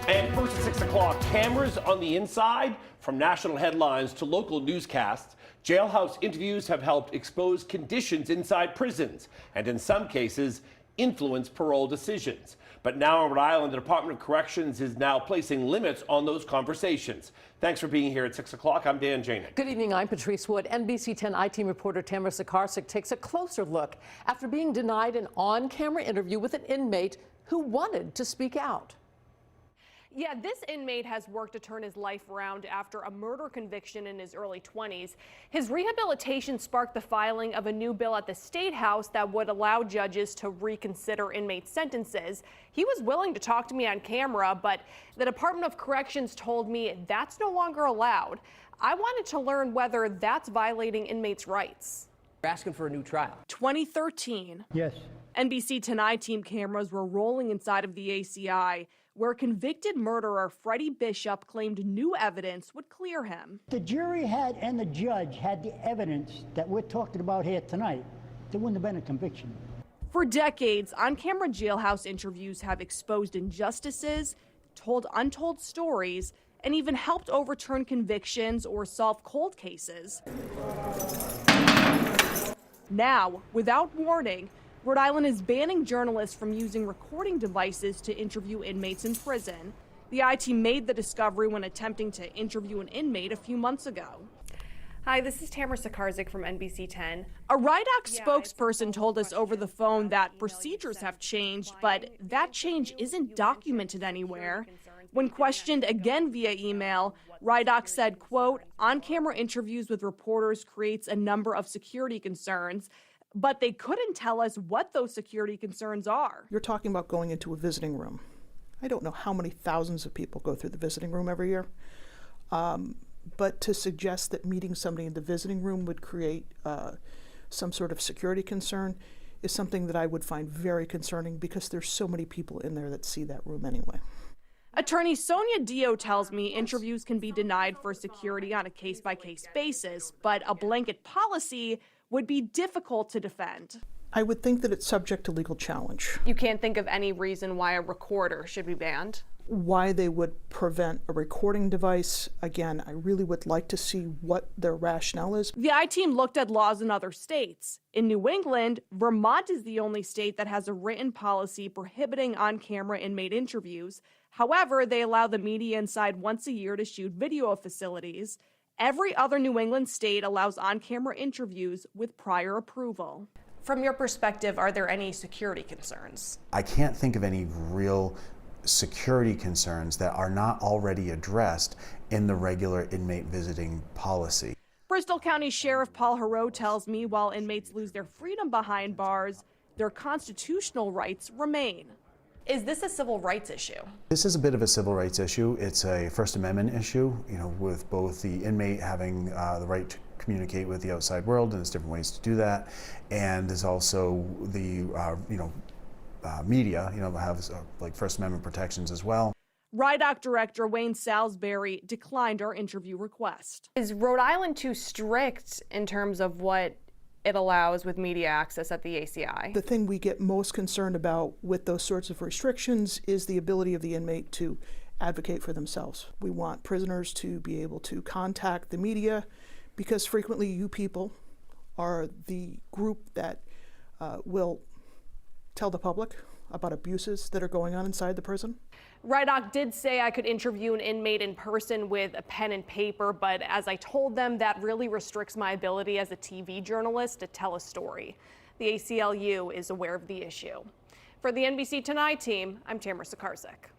And first at 6 o'clock, cameras on the inside. From national headlines to local newscasts, jailhouse interviews have helped expose conditions inside prisons and in some cases influence parole decisions. But now in Rhode Island, the Department of Corrections is now placing limits on those conversations. Thanks for being here at 6 o'clock. I'm Dan Janik. Good evening. I'm Patrice Wood. NBC 10 I-Team reporter Tamara Sakarsik takes a closer look after being denied an on-camera interview with an inmate who wanted to speak out. Yeah, this inmate has worked to turn his life around after a murder conviction in his early 20s. His rehabilitation sparked the filing of a new bill at the State House that would allow judges to reconsider inmate sentences. He was willing to talk to me on camera, but the Department of Corrections told me that's no longer allowed. I wanted to learn whether that's violating inmates' rights. You're asking for a new trial. 2013. Yes. NBC 10 I-Team cameras were rolling inside of the ACI, where convicted murderer Freddie Bishop claimed new evidence would clear him. The jury had and the judge had the evidence that we're talking about here tonight. There wouldn't have been a conviction. For decades, on-camera jailhouse interviews have exposed injustices, told untold stories, and even helped overturn convictions or solve cold cases. Now, without warning, Rhode Island is banning journalists from using recording devices to interview inmates in prison. The I-Team made the discovery when attempting to interview an inmate a few months ago. Hi, this is Tamara Sakarsik from NBC 10. A RIDOC spokesperson told us over the phone that procedures have changed, but that change isn't documented anywhere. When questioned again via email, RIDOC said, quote, on-camera interviews with reporters creates a number of security concerns, but they couldn't tell us what those security concerns are. You're talking about going into a visiting room. I don't know how many thousands of people go through the visiting room every year. But to suggest that meeting somebody in the visiting room would create some sort of security concern is something that I would find very concerning because there's so many people in there that see that room anyway. Attorney Sonia Dio tells me interviews can be denied for security on a case-by-case basis, but a blanket policy would be difficult to defend. I would think that it's subject to legal challenge. You can't think of any reason why a recorder should be banned? Why they would prevent a recording device, again, I really would like to see what their rationale is. The I-Team looked at laws in other states. In New England, Vermont is the only state that has a written policy prohibiting on-camera inmate interviews. However, they allow the media inside once a year to shoot video of facilities. Every other New England state allows on-camera interviews with prior approval. From your perspective, are there any security concerns? I can't think of any real security concerns that are not already addressed in the regular inmate visiting policy. Bristol County Sheriff Paul Heroux tells me while inmates lose their freedom behind bars, their constitutional rights remain. Is this a civil rights issue? This is a bit of a civil rights issue. It's a First Amendment issue, with both the inmate having the right to communicate with the outside world, and there's different ways to do that. And there's also the, media, have like First Amendment protections as well. RIDOC Director Wayne Salisbury declined our interview request. Is Rhode Island too strict in terms of what it allows with media access at the ACI? The thing we get most concerned about with those sorts of restrictions is the ability of the inmate to advocate for themselves. We want prisoners to be able to contact the media because frequently you people are the group that will tell the public about abuses that are going on inside the prison. RIDOC did say I could interview an inmate in person with a pen and paper, but as I told them, that really restricts my ability as a TV journalist to tell a story. The ACLU is aware of the issue. For the NBC 10 I-Team, I'm Tamara Sakarsik.